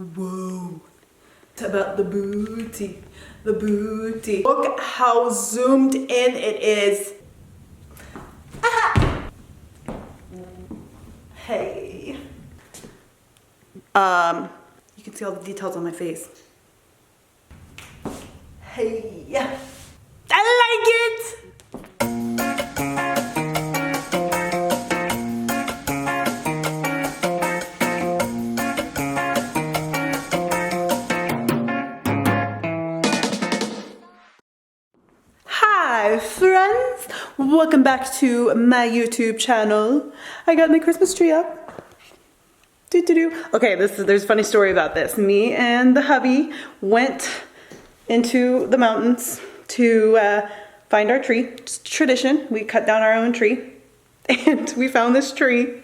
Whoa. It's about the booty. The booty. Look how zoomed in it is. Ah. Hey. You can see all the details on my face. Hey. I like it. Hi friends, welcome back to my YouTube channel. I got my Christmas tree up. Okay, there's a funny story about this. Me and the hubby went into the mountains to find our tree. It's tradition. We cut down our own tree and we found this tree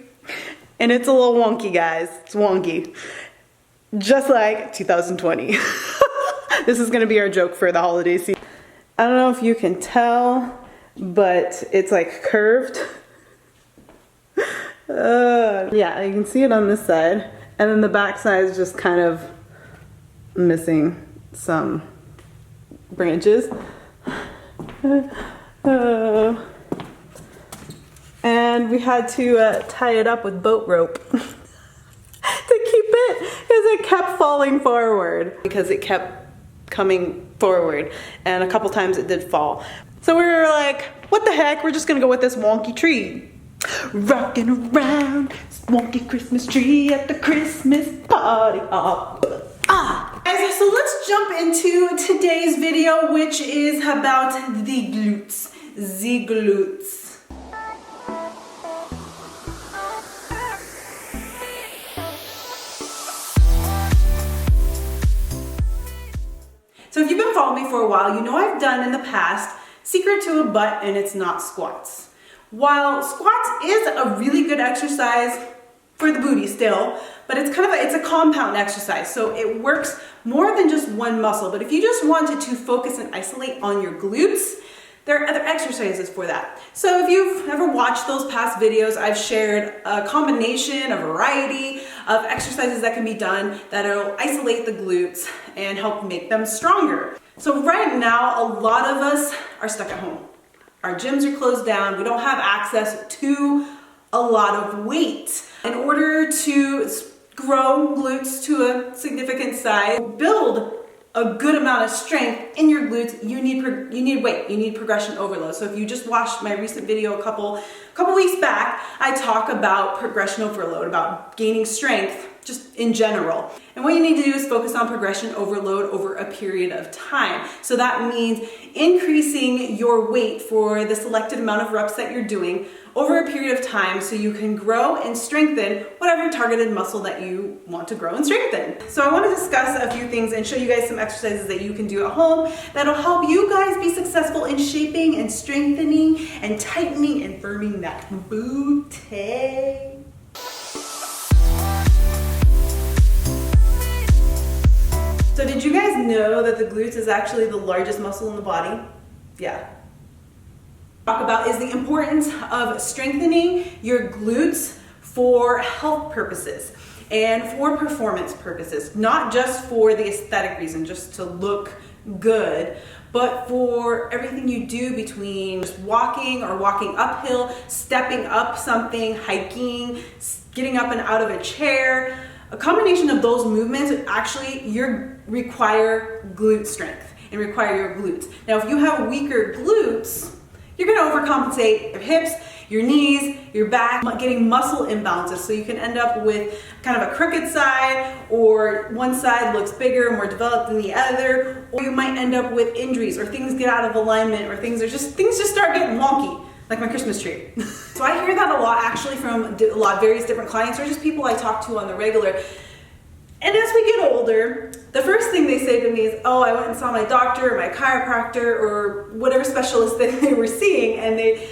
and it's a little wonky, guys. It's wonky. Just like 2020. This is gonna be our joke for the holiday season. I don't know if you can tell, but it's like curved. Yeah, you can see it on this side. And then the back side is just kind of missing some branches. And we had to tie it up with boat rope to keep it, because it kept falling forward. Because it kept coming forward, and a couple times it did fall. So we were like, what the heck, we're just gonna go with this wonky tree. Rocking around this wonky Christmas tree at the Christmas party. Guys, so let's jump into today's video, which is about the glutes. The glutes. So if you've been following me for a while, you know I've done in the past secret to a butt, and it's not squats. While squats is a really good exercise for the booty still, but it's a compound exercise. So it works more than just one muscle. But if you just wanted to focus and isolate on your glutes, there are other exercises for that. So if you've ever watched those past videos, I've shared a combination, a variety of exercises that can be done that'll isolate the glutes and help make them stronger. So right now, a lot of us are stuck at home. Our gyms are closed down. We don't have access to a lot of weight. In order to grow glutes to a significant size, build a good amount of strength in your glutes, you need weight, you need progression overload. So if you just watched my recent video a couple weeks back, I talk about progression overload, about gaining strength just in general. And what you need to do is focus on progression overload over a period of time. So that means increasing your weight for the selected amount of reps that you're doing over a period of time so you can grow and strengthen whatever targeted muscle that you want to grow and strengthen. So I want to discuss a few things and show you guys some exercises that you can do at home that'll help you guys be successful in shaping and strengthening and tightening and firming that booty. So did you guys know that the glutes is actually the largest muscle in the body? Yeah. Talk about is the importance of strengthening your glutes for health purposes and for performance purposes, not just for the aesthetic reason, just to look good, but for everything you do between just walking or walking uphill, stepping up something, hiking, getting up and out of a chair. A combination of those movements actually require glute strength and require your glutes. Now, if you have weaker glutes, you're gonna overcompensate your hips, your knees, your back, getting muscle imbalances. So you can end up with kind of a crooked side, or one side looks bigger, more developed than the other, or you might end up with injuries, or things get out of alignment, or things just start getting wonky. Like my Christmas tree. So I hear that a lot actually from various different clients, or just people I talk to on the regular. And as we get older, the first thing they say to me is, oh, I went and saw my doctor or my chiropractor or whatever specialist that they were seeing, and they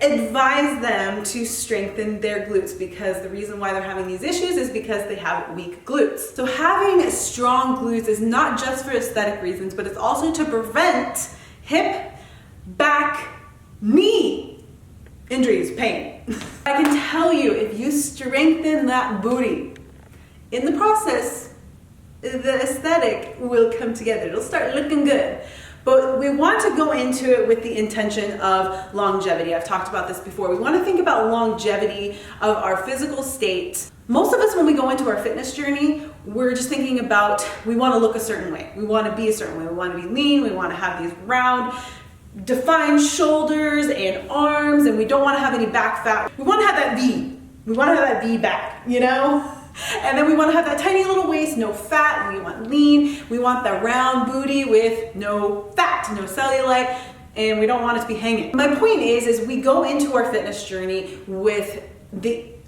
advise them to strengthen their glutes, because the reason why they're having these issues is because they have weak glutes. So having strong glutes is not just for aesthetic reasons, but it's also to prevent hip, back, knee injuries, pain. I can tell you, if you strengthen that booty, in the process, the aesthetic will come together. It'll start looking good. But we want to go into it with the intention of longevity. I've talked about this before. We want to think about longevity of our physical state. Most of us, when we go into our fitness journey, we're just thinking about, we want to look a certain way. We want to be a certain way. We want to be lean. We want to have these round, defined shoulders and arms, and we don't want to have any back fat. We want to have that V. We want to have that V back, you know? And then we want to have that tiny little waist, no fat. We want lean. We want the round booty with no fat, no cellulite, and we don't want it to be hanging. My point is we go into our fitness journey with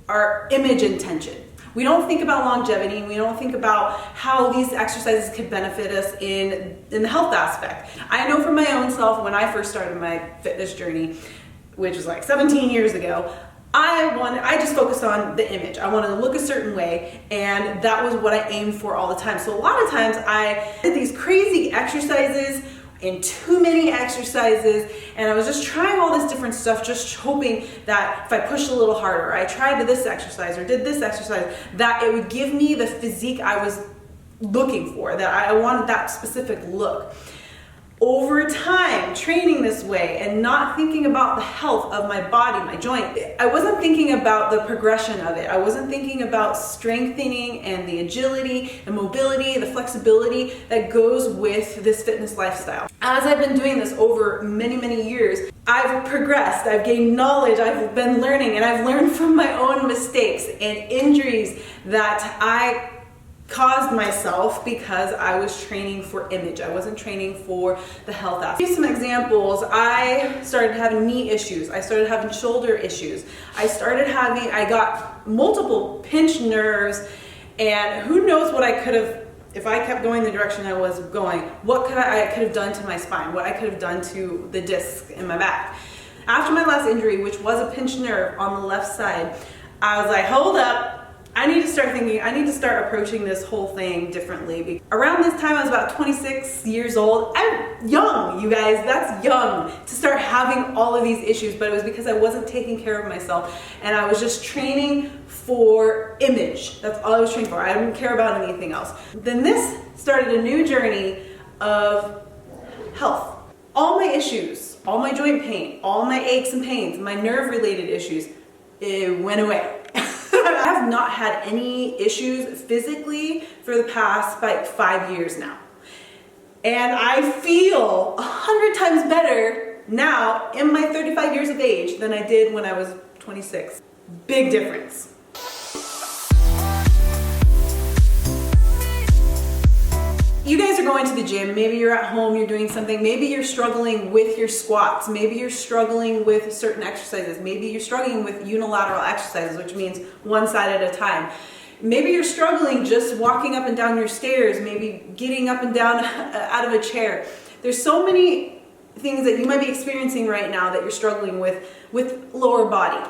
our image intention. We don't think about longevity. We don't think about how these exercises could benefit us in the health aspect. I know from my own self, when I first started my fitness journey, which was like 17 years ago, I just focused on the image. I wanted to look a certain way, and that was what I aimed for all the time. So a lot of times I did these crazy exercises and too many exercises, and I was just trying all this different stuff, just hoping that if I pushed a little harder, or I tried this exercise or did this exercise, that it would give me the physique I was looking for, that I wanted that specific look. Over time, training this way and not thinking about the health of my body, my joint, I wasn't thinking about the progression of it. I wasn't thinking about strengthening and the agility, the mobility, the flexibility that goes with this fitness lifestyle. As I've been doing this over many, many years, I've progressed, I've gained knowledge, I've been learning, and I've learned from my own mistakes and injuries that I caused myself because I was training for image. I wasn't training for the health aspect. Give some examples. I started having knee issues. I started having shoulder issues. I got multiple pinched nerves, and who knows what I could have, if I kept going the direction I was going, what I could have done to my spine, what I could have done to the disc in my back. After my last injury, which was a pinched nerve on the left side, I was like, hold up. I need to start approaching this whole thing differently. Around this time, I was about 26 years old. I'm young, you guys, that's young to start having all of these issues, but it was because I wasn't taking care of myself and I was just training for image. That's all I was training for. I didn't care about anything else. Then this started a new journey of health. All my issues, all my joint pain, all my aches and pains, my nerve related issues, it went away. I have not had any issues physically for the past like 5 years now. And I feel 100 times better now in my 35 years of age than I did when I was 26. Big difference. You guys are going to the gym, maybe you're at home, you're doing something, maybe you're struggling with your squats, maybe you're struggling with certain exercises, maybe you're struggling with unilateral exercises, which means one side at a time. Maybe you're struggling just walking up and down your stairs, maybe getting up and down out of a chair. There's so many things that you might be experiencing right now that you're struggling with lower body.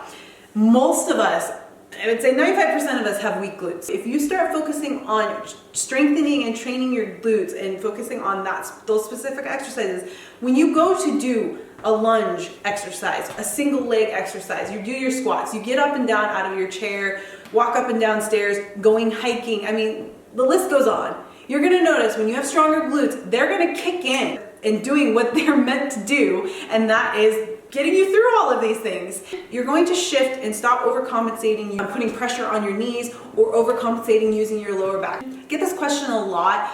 Most of us, I would say 95% of us have weak glutes. If you start focusing on strengthening and training your glutes and focusing on those specific exercises, when you go to do a lunge exercise, a single leg exercise, you do your squats, you get up and down out of your chair, walk up and down stairs, going hiking, I mean, the list goes on. You're gonna notice when you have stronger glutes, they're gonna kick in and doing what they're meant to do, and that is getting you through all of these things. You're going to shift and stop overcompensating, putting pressure on your knees or overcompensating using your lower back. I get this question a lot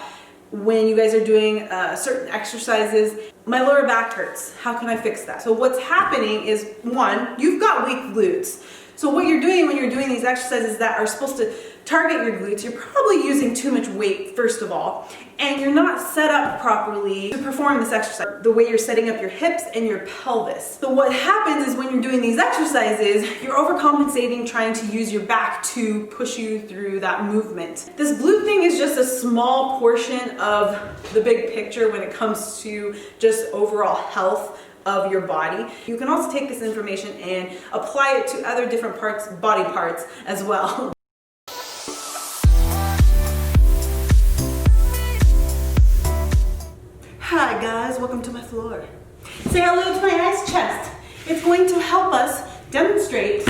when you guys are doing certain exercises. My lower back hurts. How can I fix that? So what's happening is, one, you've got weak glutes. So what you're doing when you're doing these exercises that are supposed to target your glutes, you're probably using too much weight, first of all, and you're not set up properly to perform this exercise, the way you're setting up your hips and your pelvis. So what happens is when you're doing these exercises, you're overcompensating, trying to use your back to push you through that movement. This glute thing is just a small portion of the big picture when it comes to just overall health of your body. You can also take this information and apply it to other different parts, body parts as well. Hi guys, welcome to my floor. Say hello to my nice chest. It's going to help us demonstrate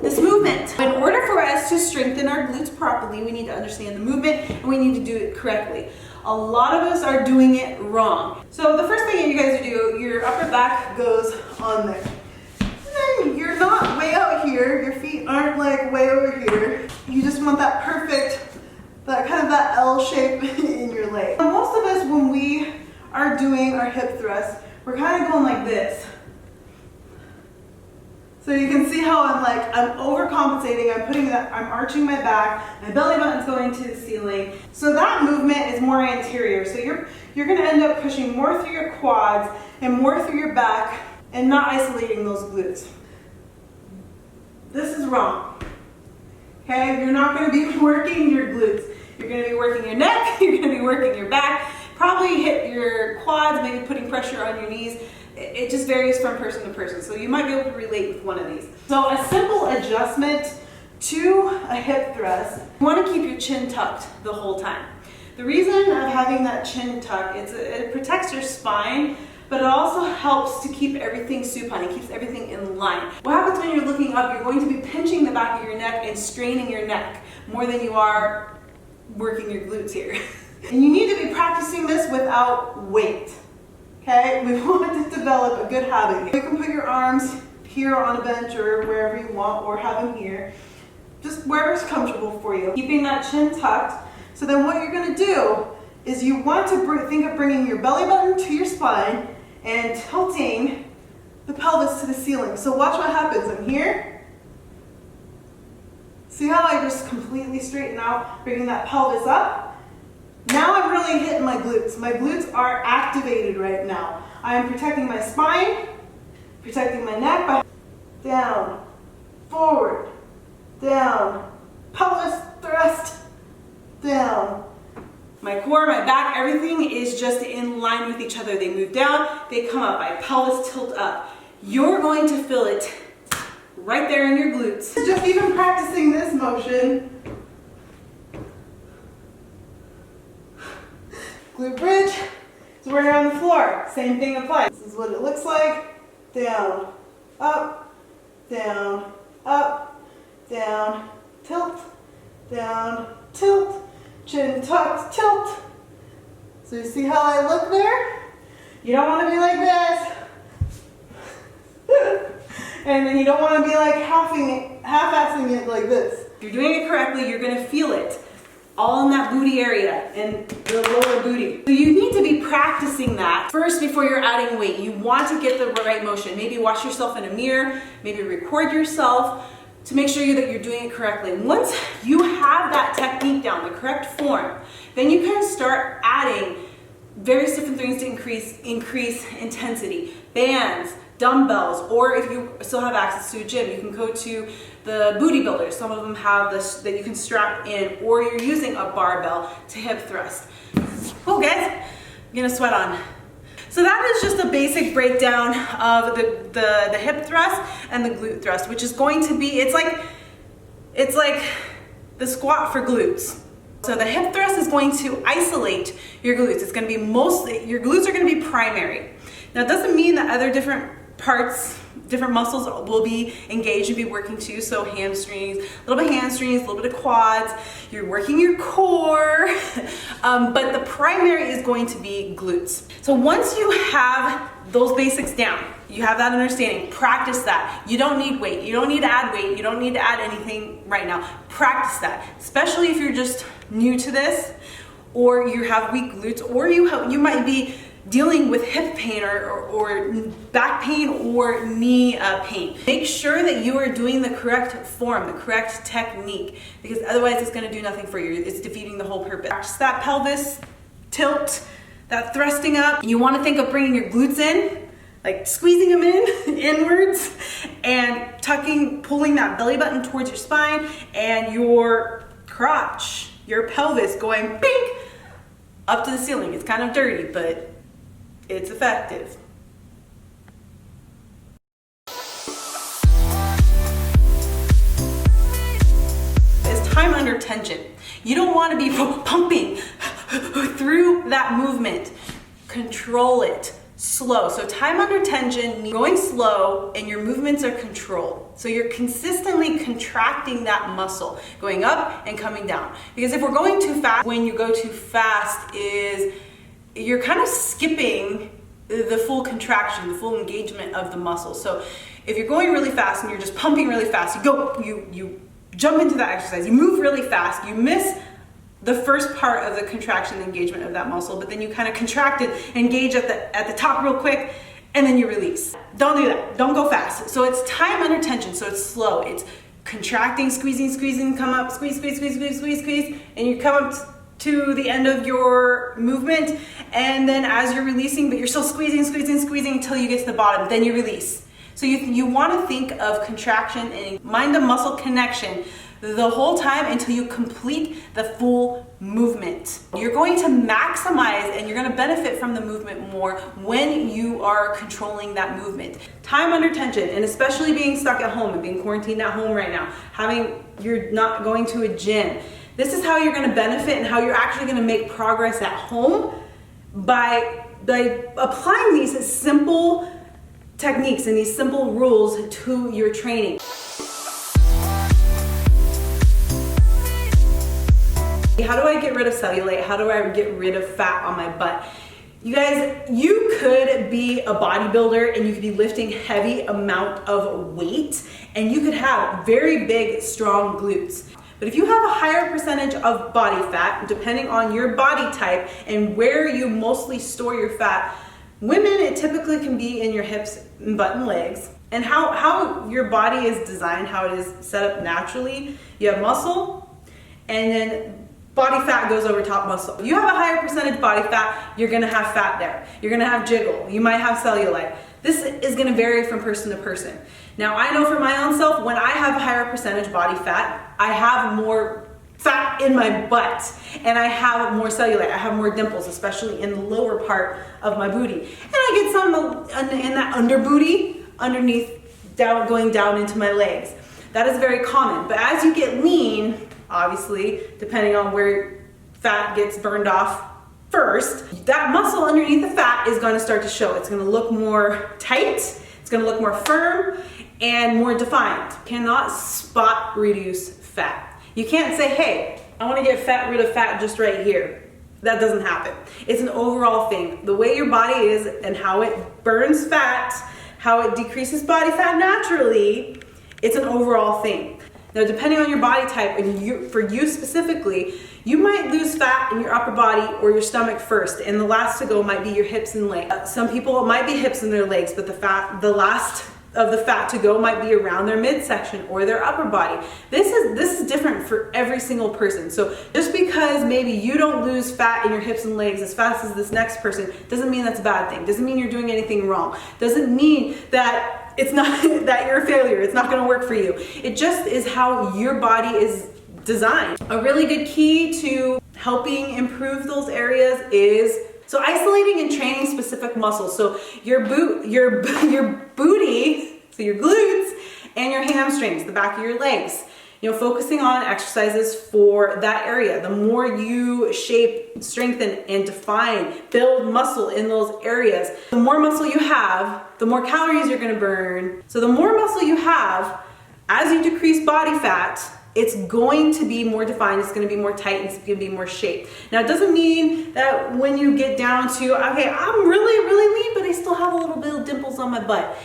this movement. In order for us to strengthen our glutes properly, we need to understand the movement and we need to do it correctly. A lot of us are doing it wrong. So the first thing you guys do, your upper back goes on there. And then you're not way out here, your feet aren't like way over here. You just want that perfect, that kind of that L shape in your leg. Most of us, when we are doing our hip thrusts, we're kind of going like this. So you can see how I'm overcompensating, I'm arching my back, my belly button's going to the ceiling. So that movement is more anterior. So you're gonna end up pushing more through your quads and more through your back and not isolating those glutes. This is wrong, okay? You're not gonna be working your glutes. You're gonna be working your neck, you're gonna be working your back, probably hit your quads, maybe putting pressure on your knees. It just varies from person to person, so you might be able to relate with one of these. So a simple adjustment to a hip thrust, you want to keep your chin tucked the whole time. The reason of having that chin tucked, it protects your spine, but it also helps to keep everything supine. It keeps everything in line. What happens when you're looking up, you're going to be pinching the back of your neck and straining your neck more than you are working your glutes here. And you need to be practicing this without weight. Okay, we want to develop a good habit. You can put your arms here on a bench or wherever you want, or have them here, just wherever's comfortable for you. Keeping that chin tucked. So then what you're gonna do is you want to think of bringing your belly button to your spine and tilting the pelvis to the ceiling. So watch what happens. I'm here. See how I just completely straighten out, bringing that pelvis up? Now I'm really hitting my glutes. My glutes are activated right now. I am protecting my spine, protecting my neck by down, forward, down, pelvis thrust, down. My core, my back, everything is just in line with each other. They move down, they come up. My pelvis tilt up. You're going to feel it right there in your glutes. Just even practicing this motion. Glute bridge is where you're on the floor. Same thing applies. This is what it looks like. Down, up, down, up, down, tilt, chin tucked, tilt. So you see how I look there? You don't want to be like this. And then you don't want to be like half-assing it like this. If you're doing it correctly, you're going to feel it. All in that booty area and the lower booty. So you need to be practicing that first before you're adding weight. You want to get the right motion. Maybe watch yourself in a mirror, maybe record yourself to make sure that you're doing it correctly. Once you have that technique down, the correct form, then you can start adding various different things to increase intensity. Bands, dumbbells, or if you still have access to a gym, you can go to the booty builders. Some of them have this that you can strap in, or you're using a barbell to hip thrust. Cool, guys, I'm gonna sweat on. So that is just a basic breakdown of the hip thrust and the glute thrust, which is going to be, it's like the squat for glutes. So the hip thrust is going to isolate your glutes. It's going to be your glutes are going to be primary. Now it doesn't mean that other different parts, different muscles will be engaged and be working too. So hamstrings, a little bit of hamstrings, a little bit of quads. You're working your core, but the primary is going to be glutes. So once you have those basics down, you have that understanding, practice that. You don't need weight. You don't need to add weight. You don't need to add anything right now. Practice that, especially if you're just new to this, or you have weak glutes, or you might be dealing with hip pain or back pain or knee pain. Make sure that you are doing the correct form, the correct technique, because otherwise it's going to do nothing for you. It's defeating the whole purpose. Practice that pelvis tilt, that thrusting up. You want to think of bringing your glutes in, like squeezing them in inwards and tucking, pulling that belly button towards your spine and your crotch, your pelvis going bing up to the ceiling. It's kind of dirty, but it's effective. It's time under tension. You don't want to be pumping through that movement. Control it. slow. So time under tension means going slow and your movements are controlled. So you're consistently contracting that muscle, going up and coming down. Because if we're going too fast, when you go too fast is you're kind of skipping the full contraction, the full engagement of the muscle. So if you're going really fast and you're just pumping really fast, you jump into that exercise, you move really fast, you miss the first part of the contraction engagement of that muscle, but then you kind of contract it, engage at the top real quick, and then you release. Don't do that. Don't go fast. So it's time under tension, so it's slow. It's contracting, squeezing, come up, squeeze, and you come up to the end of your movement, and then as you're releasing, but you're still squeezing until you get to the bottom, then you release. So you want to think of contraction and mind to muscle connection the whole time until you complete the full movement. You're going to maximize and you're going to benefit from the movement more when you are controlling that movement. Time under tension, and especially being stuck at home and being quarantined at home right now, you're not going to a gym. This is how you're going to benefit and how you're actually going to make progress at home by applying these simple techniques and these simple rules to your training. How do I get rid of cellulite? How do I get rid of fat on my butt? You guys, you could be a bodybuilder and you could be lifting heavy amount of weight and you could have very big, strong glutes. But if you have a higher percentage of body fat, depending on your body type and where you mostly store your fat, women, it typically can be in your hips, butt, and legs. And how your body is designed, how it is set up naturally, you have muscle and then body fat goes over top muscle. If you have a higher percentage body fat, you're gonna have fat there. You're gonna have jiggle. You might have cellulite. This is gonna vary from person to person. Now, I know for my own self, when I have a higher percentage body fat, I have more fat in my butt and I have more cellulite. I have more dimples, especially in the lower part of my booty. And I get some in that under booty, underneath, going down into my legs. That is very common. But as you get lean, obviously, depending on where fat gets burned off first, that muscle underneath the fat is going to start to show. It's going to look more tight, it's going to look more firm, and more defined. You cannot spot reduce fat. You can't say, hey, I want to get rid of fat just right here. That doesn't happen. It's an overall thing. The way your body is and how it burns fat, how it decreases body fat naturally, it's an overall thing. Now, depending on your body type and for you specifically, you might lose fat in your upper body or your stomach first, and the last to go might be your hips and legs. Some people, it might be hips and their legs, but the last of the fat to go might be around their midsection or their upper body. This is different for every single person. So just because maybe you don't lose fat in your hips and legs as fast as this next person doesn't mean that's a bad thing. Doesn't mean you're doing anything wrong. Doesn't mean that it's not that you're a failure. It's not going to work for you. It just is how your body is designed. A really good key to helping improve those areas is isolating and training specific muscles. So your booty, so your glutes and your hamstrings, the back of your legs. Focusing on exercises for that area. The more you shape, strengthen, and define, build muscle in those areas, the more muscle you have, the more calories you're gonna burn. So the more muscle you have, as you decrease body fat, it's going to be more defined, it's gonna be more tight, it's gonna be more shaped. Now, it doesn't mean that when you get down to, okay, I'm really lean, but I still have a little bit of dimples on my butt.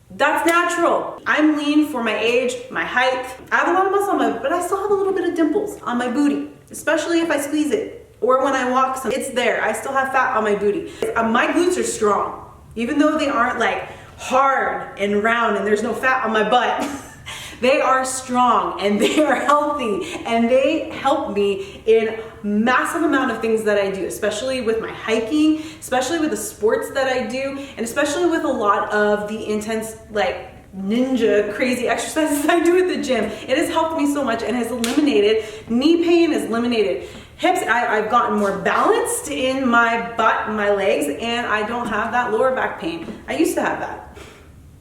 That's natural. I'm lean for my age, my height. I have a lot of muscle on my butt, but I still have a little bit of dimples on my booty, especially if I squeeze it or when I walk. It's there. I still have fat on my booty. My glutes are strong, even though they aren't like hard and round and there's no fat on my butt. They are strong and they are healthy and they help me in massive amount of things that I do, especially with my hiking, especially with the sports that I do, and especially with a lot of the intense, like ninja crazy exercises I do at the gym. It has helped me so much and has eliminated knee pain, has eliminated hips. I've gotten more balanced in my butt and my legs, and I don't have that lower back pain. I used to have that.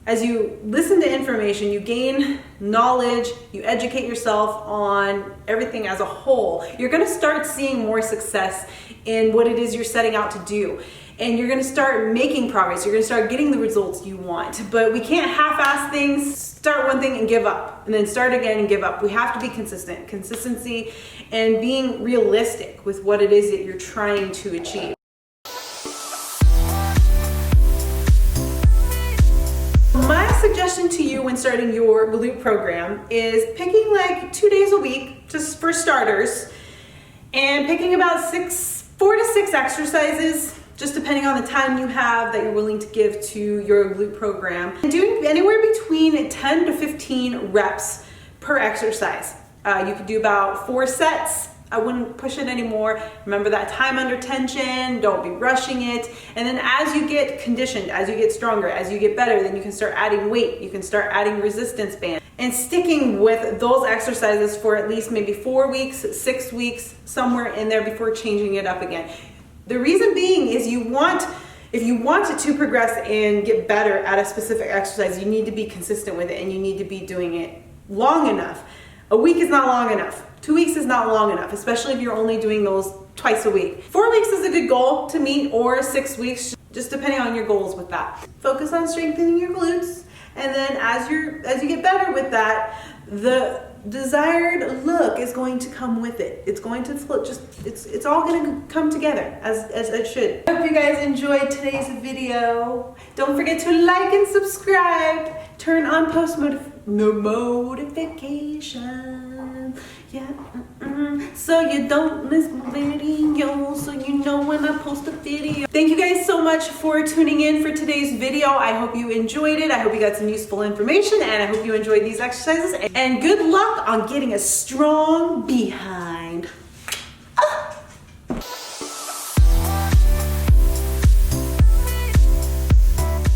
As you listen to information, you gain knowledge, you educate yourself on everything as a whole, you're gonna start seeing more success in what it is you're setting out to do. and you're gonna start making progress. You're gonna start getting the results you want. But we can't half-ass things, start one thing and give up, and then start again and give up. We have to be consistent. Consistency and being realistic with what it is that you're trying to achieve. My suggestion to you when starting your glute program is picking like 2 days a week, just for starters, and picking about 4 to 6 exercises, just depending on the time you have that you're willing to give to your glute program. And doing anywhere between 10 to 15 reps per exercise. You could do about 4 sets. I wouldn't push it anymore. Remember that time under tension, don't be rushing it. And then as you get conditioned, as you get stronger, as you get better, then you can start adding weight, you can start adding resistance band. And sticking with those exercises for at least maybe 4 weeks, 6 weeks, somewhere in there before changing it up again. The reason being is if you want to progress and get better at a specific exercise, you need to be consistent with it and you need to be doing it long enough. A week is not long enough. 2 weeks is not long enough, especially if you're only doing those twice a week. 4 weeks is a good goal to meet, or 6 weeks, just depending on your goals with that. Focus on strengthening your glutes, and then as you get better with that, the desired look is going to come with it. It's going to float, it's all going to come together as it should. I hope you guys enjoyed today's video. Don't forget to like and subscribe. Turn on post notification. Yeah, so you don't miss my video, so you know when I post a video. Thank you guys so much for tuning in for today's video. I hope you enjoyed it. I hope you got some useful information, and I hope you enjoyed these exercises. And good luck on getting a strong behind.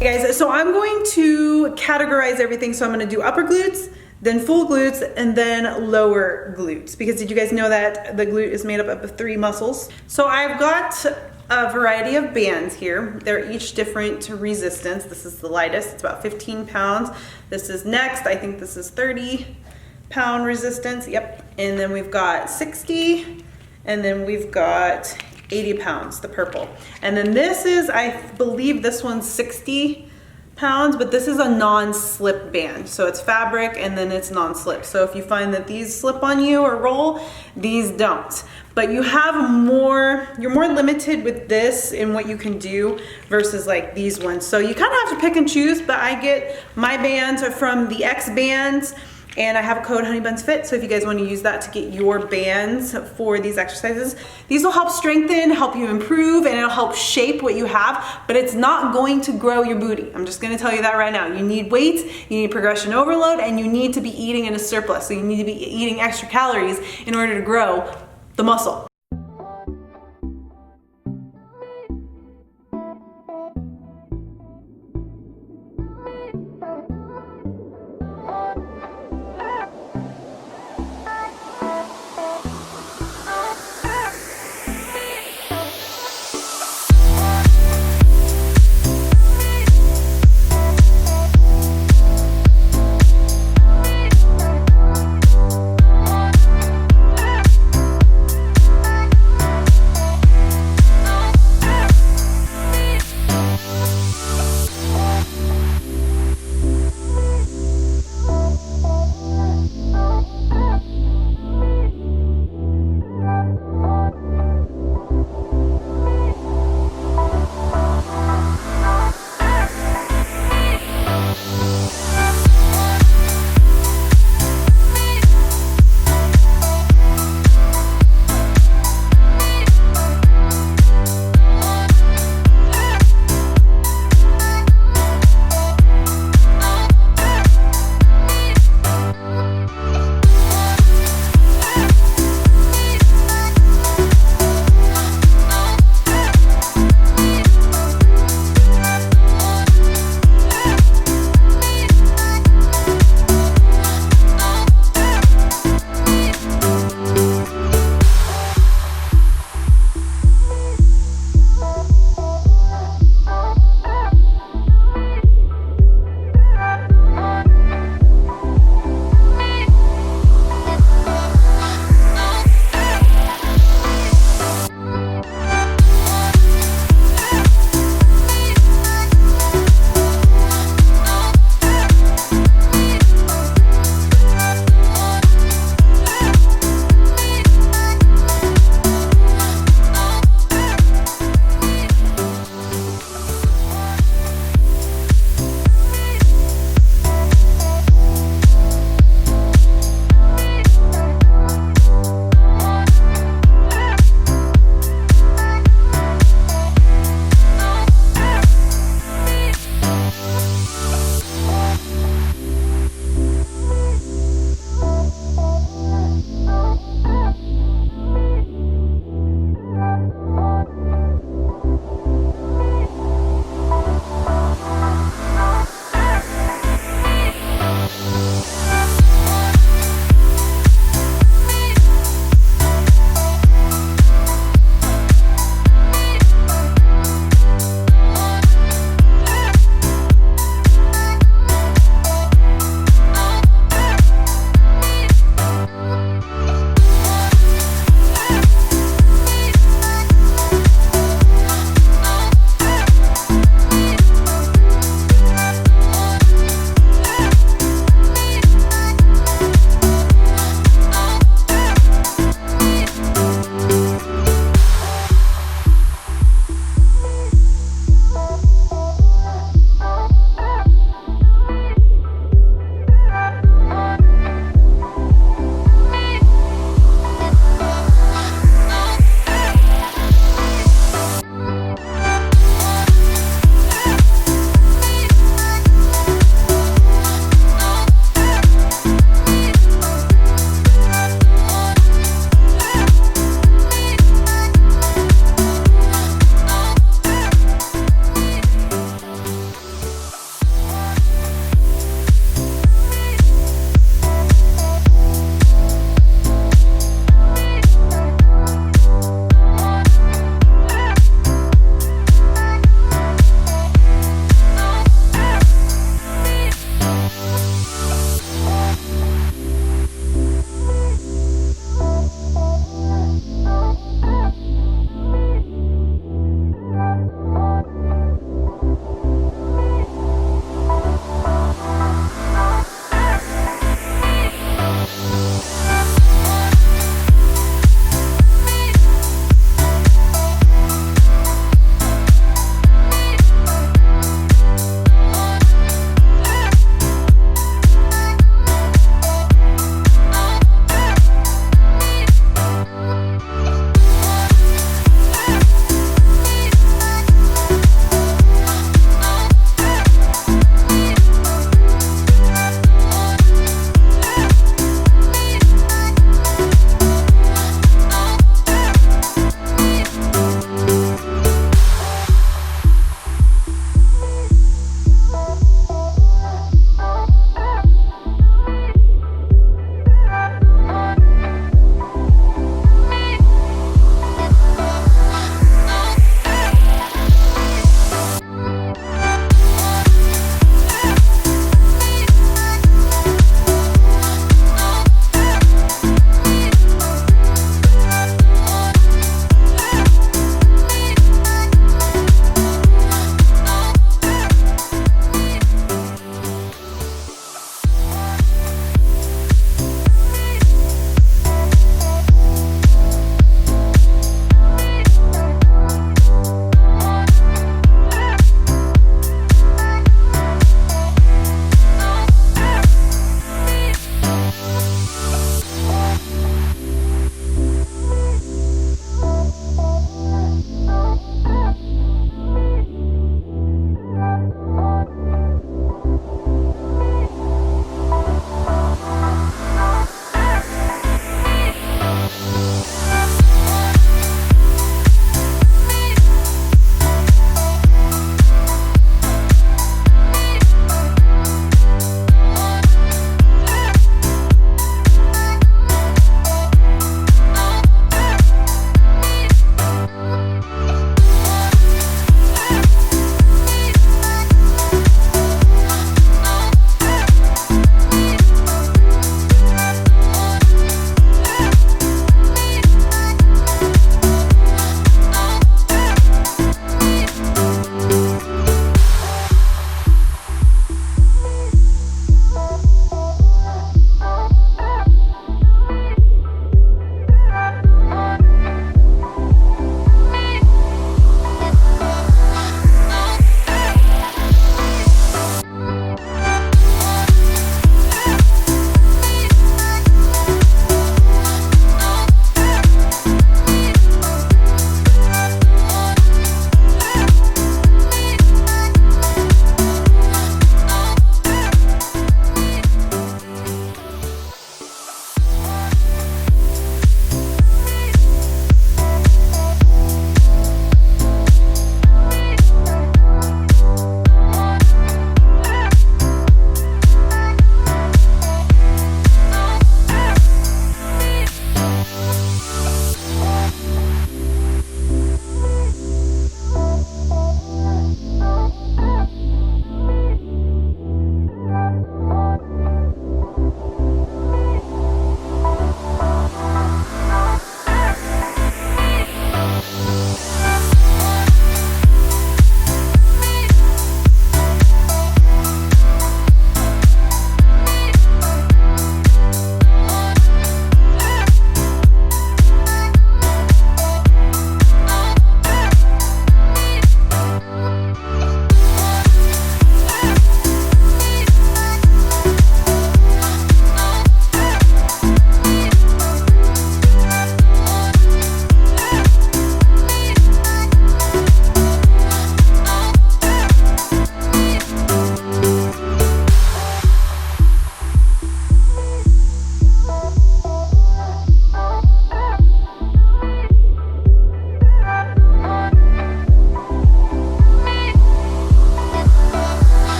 Hey guys, so I'm going to categorize everything. So I'm going to do upper glutes, then full glutes, and then lower glutes. Because did you guys know that the glute is made up of 3 muscles? So I've got a variety of bands here. They're each different resistance. This is the lightest, it's about 15 pounds. This is next, I think this is 30-pound resistance, yep. And then we've got 60, and then we've got 80 pounds, the purple. And then this is, I believe this one's 60 pounds, but this is a non-slip band. So it's fabric and then it's non-slip. So if you find that these slip on you or roll, these don't. But you have you're more limited with this in what you can do versus like these ones. So you kind of have to pick and choose, but I get my bands are from the X bands, and I have a code HUNNYBUNSFIT, so if you guys want to use that to get your bands for these exercises, these will help strengthen, help you improve, and it'll help shape what you have, but it's not going to grow your booty. I'm just going to tell you that right now. You need weights, you need progression overload, and you need to be eating in a surplus, so you need to be eating extra calories in order to grow the muscle.